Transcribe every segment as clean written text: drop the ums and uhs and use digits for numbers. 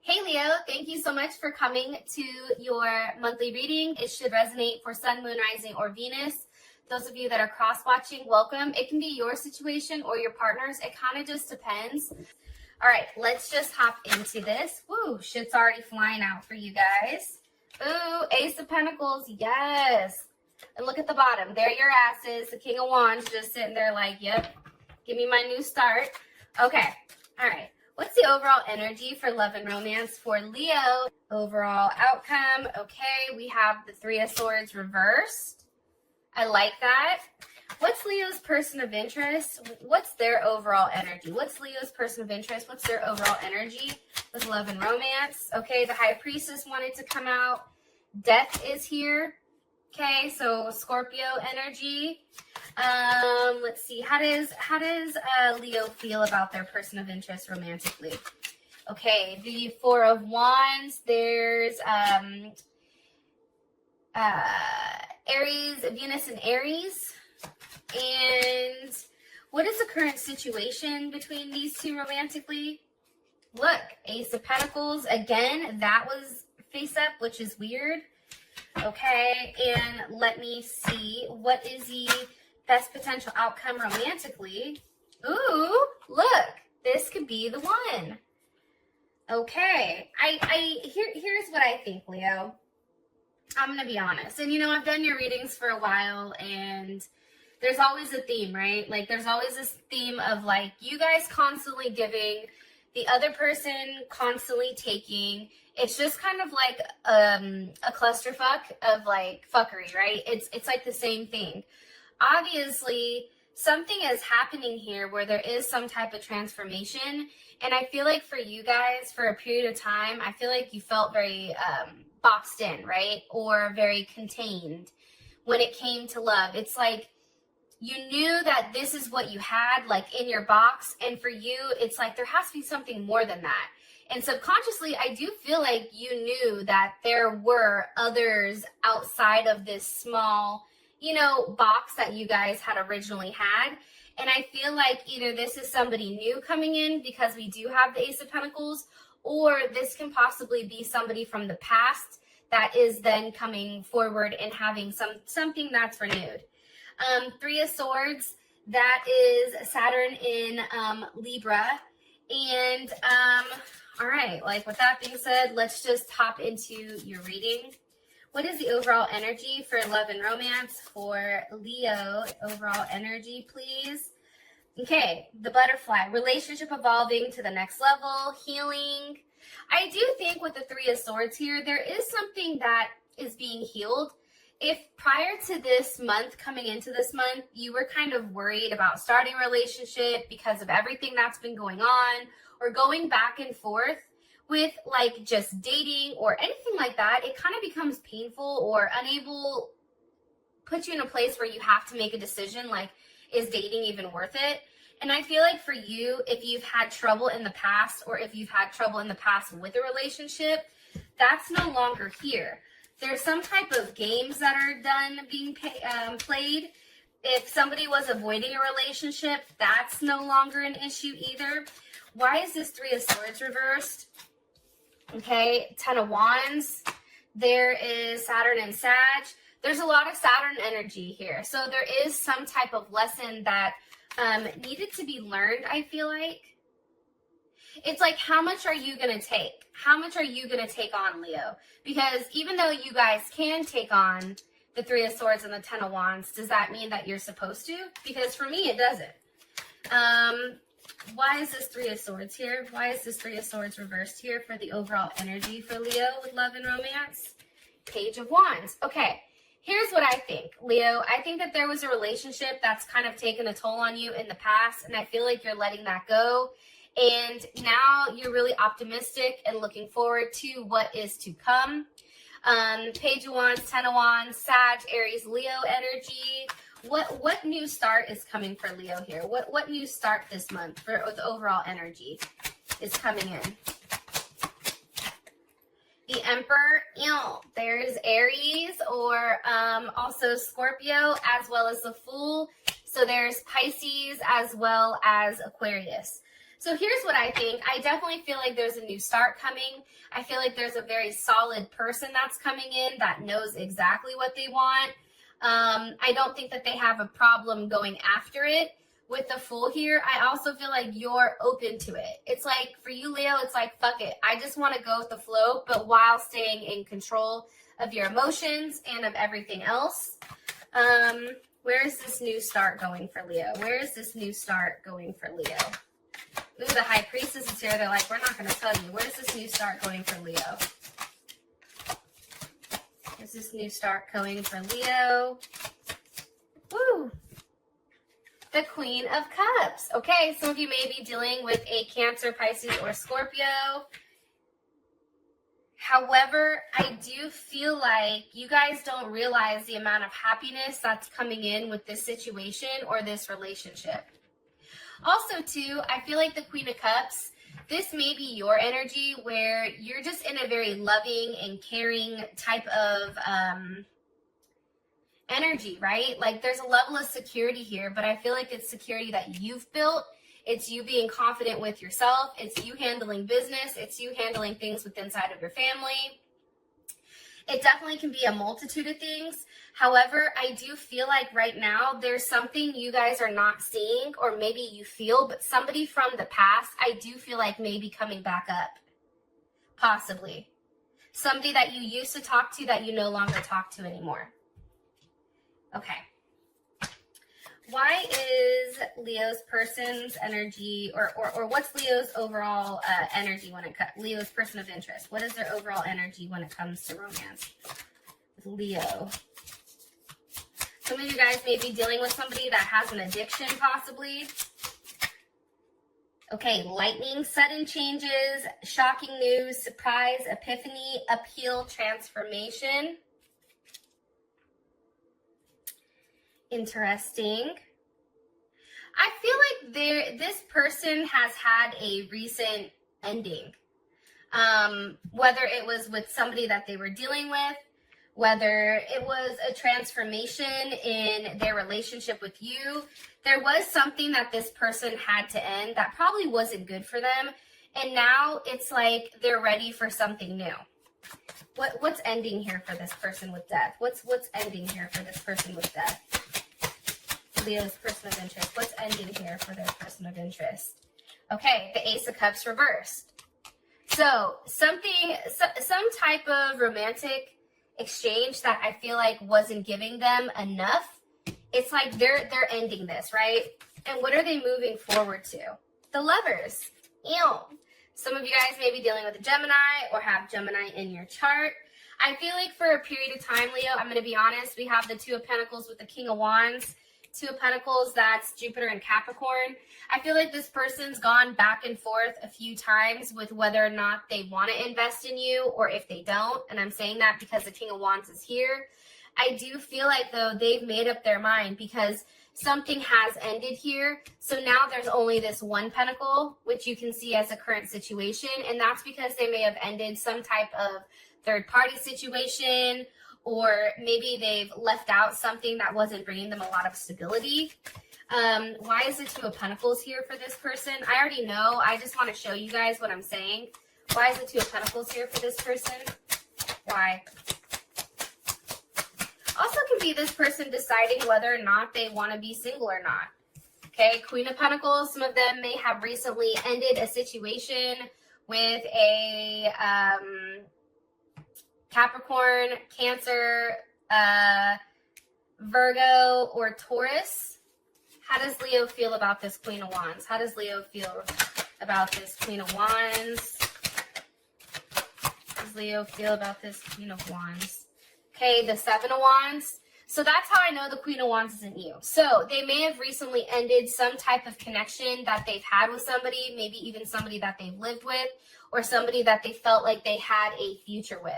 Hey Leo, thank you so much for coming to your monthly reading. It should resonate for Sun, Moon, Rising, or Venus. Those of you that are cross-watching, welcome. It can be your situation or your partner's. It kind of just depends. All right, let's just hop into this. Woo, shit's already flying out for you guys. Ooh, Ace of Pentacles, yes. And look at the bottom. There your asses. The King of Wands just sitting there like, yep, give me my new start. Okay, all right. What's the overall energy for love and romance for Leo? Overall outcome, okay, we have the Three of Swords reversed. I like that. What's Leo's person of interest? What's their overall energy? What's Leo's person of interest? What's their overall energy with love and romance? Okay, the High Priestess wanted to come out. Death is here. Okay, so Scorpio energy. Let's see. How does Leo feel about their person of interest romantically? Okay, the Four of Wands. There's Aries, Venus and Aries. And what is the current situation between these two romantically? Look, Ace of Pentacles. Again, that was face up, which is weird. Okay, and let me see. What is the best potential outcome romantically? Ooh, look, this could be the one. Okay, here's what I think, Leo. I'm gonna be honest, and I've done your readings for a while, and there's always a theme, right? Like, there's always this theme of like you guys constantly giving, the other person constantly taking. It's just kind of like a clusterfuck of like fuckery, right? It's like the same thing. Obviously, something is happening here where there is some type of transformation. And I feel like for you guys, for a period of time, I feel like you felt very boxed in, right? Or very contained when it came to love. It's like you knew that this is what you had, like, in your box. And for you, it's like there has to be something more than that. And subconsciously, I do feel like you knew that there were others outside of this small, box that you guys had originally had. And I feel like either this is somebody new coming in because we do have the Ace of Pentacles, or this can possibly be somebody from the past that is then coming forward and having something that's renewed. Three of Swords, that is Saturn in Libra. And all right, like with that being said, let's just hop into your reading. What is the overall energy for love and romance for Leo? Overall energy, please. Okay, the butterfly, relationship evolving to the next level, healing. I do think with the Three of Swords here, there is something that is being healed. If prior to this month, coming into this month, you were kind of worried about starting a relationship because of everything that's been going on, or going back and forth with like just dating or anything like that, it kind of becomes painful or unable, put you in a place where you have to make a decision like, is dating even worth it? And I feel like for you, if you've had trouble in the past, or if you've had trouble in the past with a relationship, that's no longer here. There's some type of games that are done being played. If somebody was avoiding a relationship, that's no longer an issue either. Why is this Three of Swords reversed? Okay, Ten of Wands. There is Saturn and Sag. There's a lot of Saturn energy here. So there is some type of lesson that needed to be learned, I feel like. It's like, how much are you going to take? How much are you going to take on, Leo? Because even though you guys can take on the Three of Swords and the Ten of Wands, does that mean that you're supposed to? Because for me, it doesn't. Why is this Three of Swords here? Why is this Three of Swords reversed here for the overall energy for Leo with love and romance? Page of Wands. Okay, here's what I think, Leo. I think that there was a relationship that's kind of taken a toll on you in the past, and I feel like you're letting that go. And now you're really optimistic and looking forward to what is to come. Page of Wands, Ten of Wands, Sag, Aries, Leo energy. What new start is coming for Leo here? What new start this month for the overall energy is coming in? The Emperor, there's Aries, or also Scorpio, as well as the Fool. So there's Pisces as well as Aquarius. So here's what I think. I definitely feel like there's a new start coming. I feel like there's a very solid person that's coming in that knows exactly what they want. I don't think that they have a problem going after it. With the Fool here, I also feel like you're open to it. It's like, for you, Leo, it's like, fuck it. I just want to go with the flow, but while staying in control of your emotions and of everything else. Where is this new start going for Leo? Where is this new start going for Leo? Ooh, the High Priestess is here. They're like, we're not going to tell you. Where's this new start going for Leo? Where's this new start going for Leo? Woo! The Queen of Cups. Okay, some of you may be dealing with a Cancer, Pisces, or Scorpio. However, I do feel like you guys don't realize the amount of happiness that's coming in with this situation or this relationship. Also, too, I feel like the Queen of Cups, this may be your energy where you're just in a very loving and caring type of energy, right? Like there's a level of security here, but I feel like it's security that you've built. It's you being confident with yourself. It's you handling business. It's you handling things within inside of your family. It definitely can be a multitude of things. However, I do feel like right now there's something you guys are not seeing, or maybe you feel, but somebody from the past, I do feel like maybe coming back up. Possibly. Somebody that you used to talk to that you no longer talk to anymore. Okay. Why is Leo's person's energy, or what's Leo's overall energy when it comes, Leo's person of interest? What is their overall energy when it comes to romance with Leo? Some of you guys may be dealing with somebody that has an addiction, possibly. Okay, lightning, sudden changes, shocking news, surprise, epiphany, appeal, transformation. Interesting. I feel like this person has had a recent ending. Whether it was with somebody that they were dealing with, whether it was a transformation in their relationship with you, there was something that this person had to end that probably wasn't good for them. And now it's like they're ready for something new. What's ending here for this person with death? What's ending here for this person with death? Leo's person of interest. What's ending here for their person of interest? Okay, the Ace of Cups reversed. So some type of romantic exchange that I feel like wasn't giving them enough. It's like they're ending this, right? And what are they moving forward to? The Lovers. Ew. Some of you guys may be dealing with a Gemini or have Gemini in your chart. I feel like for a period of time, Leo, I'm going to be honest, we have the Two of Pentacles with the King of Wands. Two of Pentacles, that's Jupiter and Capricorn. I feel like this person's gone back and forth a few times with whether or not they want to invest in you or if they don't. And I'm saying that because the King of Wands is here. I do feel like, though, they've made up their mind because something has ended here. So now there's only this one pentacle, which you can see as a current situation. And that's because they may have ended some type of third-party situation, or maybe they've left out something that wasn't bringing them a lot of stability. Why is the Two of Pentacles here for this person? I already know. I just want to show you guys what I'm saying. Why is the Two of Pentacles here for this person? Why? Also can be this person deciding whether or not they want to be single or not. Okay, Queen of Pentacles. Some of them may have recently ended a situation with a Capricorn, Cancer, Virgo, or Taurus. How does Leo feel about this Queen of Wands? How does Leo feel about this Queen of Wands? How does Leo feel about this Queen of Wands? Okay, the Seven of Wands. So that's how I know the Queen of Wands isn't you. So they may have recently ended some type of connection that they've had with somebody, maybe even somebody that they've lived with, or somebody that they felt like they had a future with.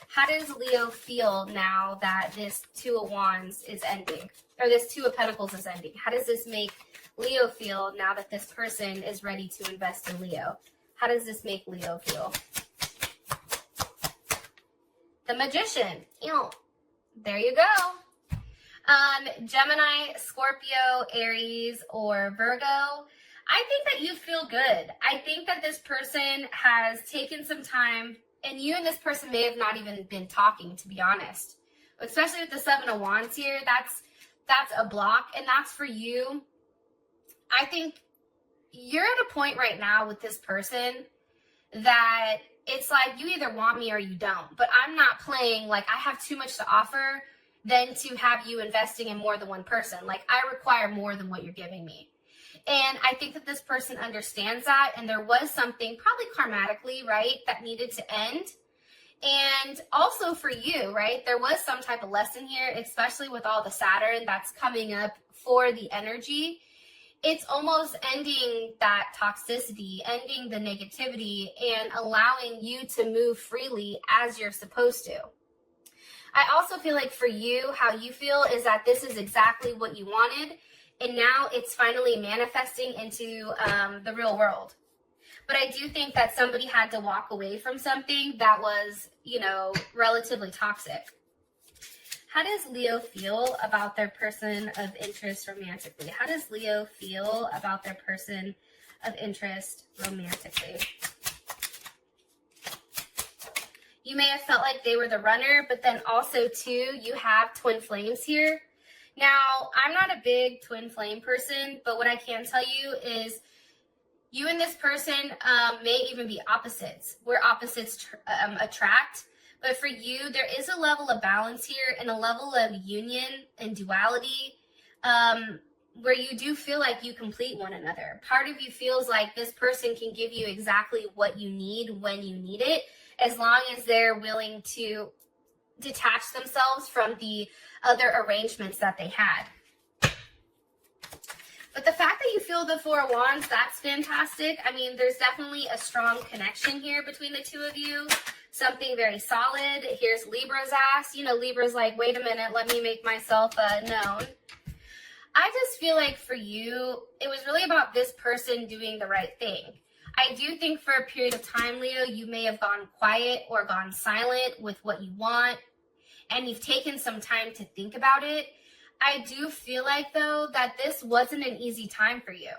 How does Leo feel now that this Two of Wands is ending? Or this Two of Pentacles is ending? How does this make Leo feel now that this person is ready to invest in Leo? How does this make Leo feel? The Magician. Ew. There you go. Gemini, Scorpio, Aries, or Virgo. I think that you feel good. I think that this person has taken some time, and you and this person may have not even been talking, to be honest. Especially with the Seven of Wands here, that's a block, and that's for you. I think you're at a point right now with this person that it's like you either want me or you don't, but I'm not playing like I have too much to offer than to have you investing in more than one person. Like, I require more than what you're giving me. And I think that this person understands that, and there was something probably karmatically, right, that needed to end. And also for you, right, there was some type of lesson here, especially with all the Saturn that's coming up for the energy. It's almost ending that toxicity, ending the negativity, and allowing you to move freely as you're supposed to. I also feel like for you, how you feel is that this is exactly what you wanted, and now it's finally manifesting into the real world. But I do think that somebody had to walk away from something that was, you know, relatively toxic. How does Leo feel about their person of interest romantically? How does Leo feel about their person of interest romantically? You may have felt like they were the runner, but then also, too, you have twin flames here. Now, I'm not a big twin flame person, but what I can tell you is you and this person may even be opposites, where opposites attract. But for you, there is a level of balance here and a level of union and duality where you do feel like you complete one another. Part of you feels like this person can give you exactly what you need when you need it, as long as they're willing to detach themselves from the other arrangements that they had. But the fact that you feel the Four of Wands, that's fantastic. I mean, there's definitely a strong connection here between the two of you. Something very solid. Here's Libra's ass. You know, Libra's like, wait a minute, let me make myself known. I just feel like for you, it was really about this person doing the right thing. I do think for a period of time, Leo, you may have gone quiet or gone silent with what you want, and you've taken some time to think about it. I do feel like, though, that this wasn't an easy time for you.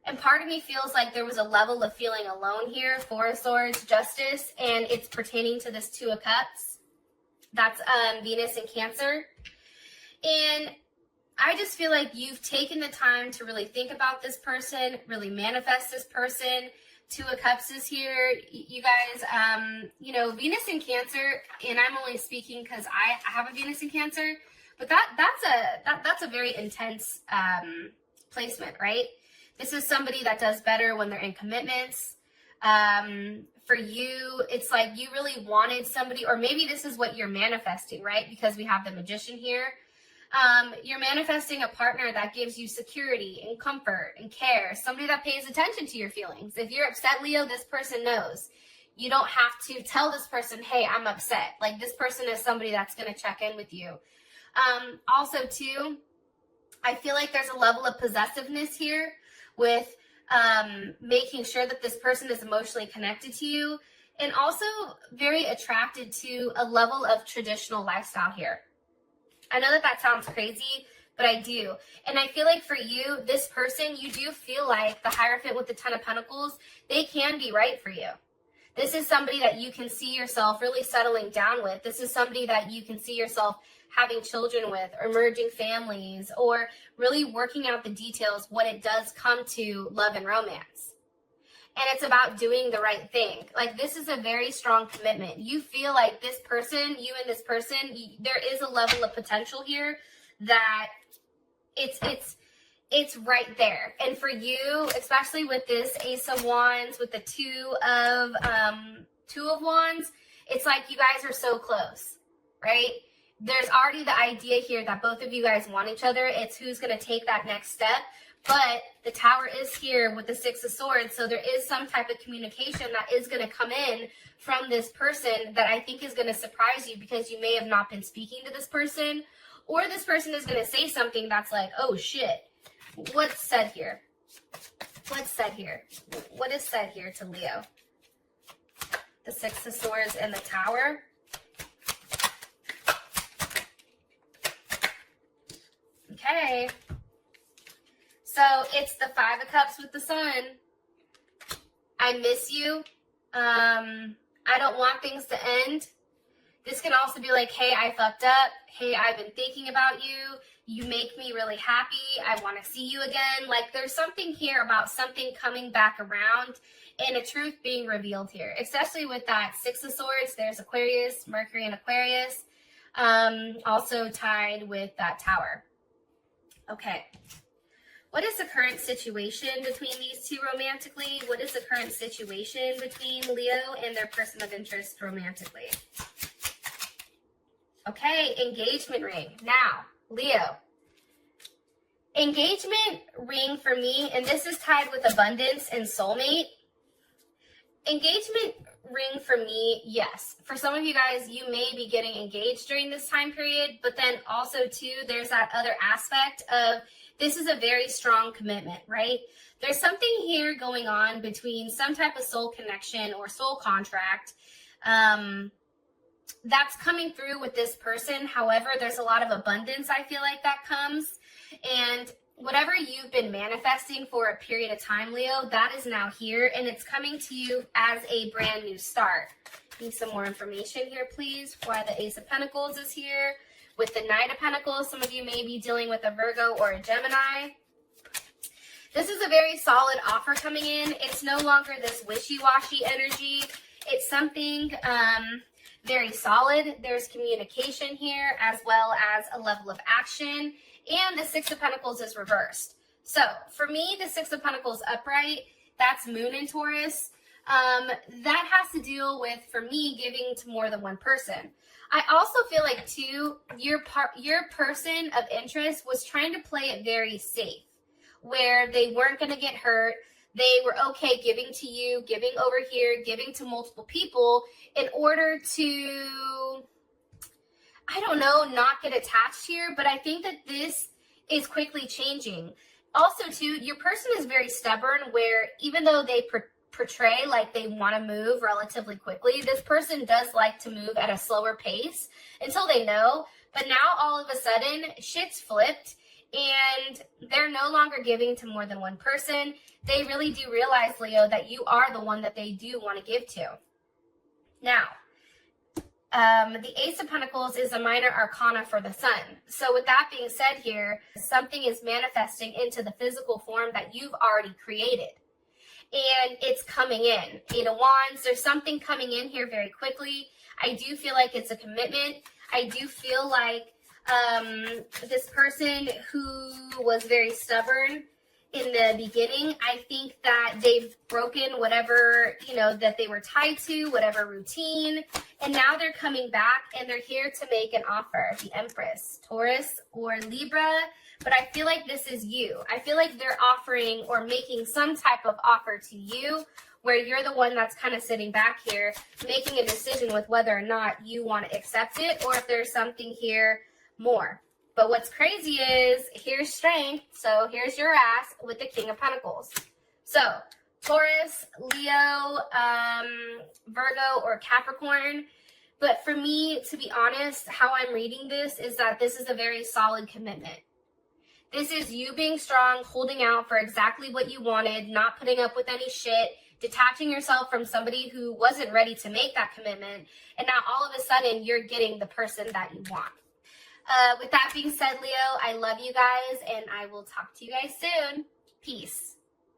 And part of me feels like there was a level of feeling alone here. Four of Swords, Justice, and it's pertaining to this Two of Cups. That's Venus in Cancer. And I just feel like you've taken the time to really think about this person, really manifest this person. Two of Cups is here. You guys, you know, Venus in Cancer, and I'm only speaking because I have a Venus in Cancer, but that's a very intense placement, right? This is somebody that does better when they're in commitments. For you, it's like you really wanted somebody, or maybe this is what you're manifesting, right? Because we have the Magician here. You're manifesting a partner that gives you security and comfort and care, somebody that pays attention to your feelings. If you're upset, Leo, this person knows. You don't have to tell this person, hey, I'm upset. Like, this person is somebody that's going to check in with you. Also, too, I feel like there's a level of possessiveness here with making sure that this person is emotionally connected to you, and also very attracted to a level of traditional lifestyle here. I know that that sounds crazy, but I do. And I feel like for you, this person, you do feel like the Hierophant with the Ten of Pentacles, they can be right for you. This is somebody that you can see yourself really settling down with. This is somebody that you can see yourself having children with, or merging families, or really working out the details when it does come to love and romance. And it's about doing the right thing. Like, this is a very strong commitment. You feel like this person, you and this person, there is a level of potential here that it's right there. And for you, especially with this Ace of Wands, with the Two of Wands, it's like you guys are so close, right? There's already the idea here that both of you guys want each other. It's who's going to take that next step. But the Tower is here with the Six of Swords, so there is some type of communication that is going to come in from this person that I think is going to surprise you, because you may have not been speaking to this person, or this person is going to say something that's like, oh shit, what's said here? What's said here? What is said here to Leo? The Six of Swords and the Tower. Okay. So it's the Five of Cups with the Sun. I miss you. I don't want things to end. This can also be like, hey, I fucked up. Hey, I've been thinking about you. You make me really happy. I want to see you again. Like, there's something here about something coming back around and a truth being revealed here, especially with that Six of Swords. There's Aquarius, Mercury and Aquarius, also tied with that Tower. Okay. What is the current situation between these two romantically? What is the current situation between Leo and their person of interest romantically? Okay, engagement ring. Now, Leo. Engagement ring for me, and this is tied with abundance and soulmate. Engagement ring for me, yes. For some of you guys, you may be getting engaged during this time period, but then also too, there's that other aspect of this is a very strong commitment, right? There's something here going on between some type of soul connection or soul contract that's coming through with this person. However, there's a lot of abundance, I feel like, that comes. And whatever you've been manifesting for a period of time, Leo, that is now here, and it's coming to you as a brand new start. Need some more information here, please. Why the Ace of Pentacles is here. With the Knight of Pentacles, some of you may be dealing with a Virgo or a Gemini. This is a very solid offer coming in. It's no longer this wishy-washy energy. It's something very solid. There's communication here as well as a level of action. And the Six of Pentacles is reversed. So for me, the Six of Pentacles upright, that's Moon in Taurus. That has to deal with, for me, giving to more than one person. I also feel like, too, your person of interest was trying to play it very safe, where they weren't going to get hurt. They were okay giving to you, giving over here, giving to multiple people in order to, I don't know, not get attached here. But I think that this is quickly changing. Also, too, your person is very stubborn, where even though they portray like they want to move relatively quickly, this person does like to move at a slower pace until they know. But now all of a sudden shit's flipped and they're no longer giving to more than one person. They really do realize, Leo, that you are the one that they do want to give to. Now, the Ace of Pentacles is a minor arcana for the Sun. So with that being said here, something is manifesting into the physical form that you've already created. And it's coming in. Eight of Wands, there's something coming in here very quickly. I do feel like it's a commitment. I do feel like this person who was very stubborn in the beginning, I think that they've broken whatever, that they were tied to, whatever routine. And now they're coming back and they're here to make an offer. The Empress, Taurus or Libra. But I feel like this is you. I feel like they're offering or making some type of offer to you where you're the one that's kind of sitting back here making a decision with whether or not you want to accept it or if there's something here more. But what's crazy is here's strength. So here's your ass with the King of Pentacles. So Taurus, Leo, Virgo, or Capricorn. But for me, to be honest, how I'm reading this is that this is a very solid commitment. This is you being strong, holding out for exactly what you wanted, not putting up with any shit, detaching yourself from somebody who wasn't ready to make that commitment. And now all of a sudden, you're getting the person that you want. With that being said, Leo, I love you guys, and I will talk to you guys soon. Peace.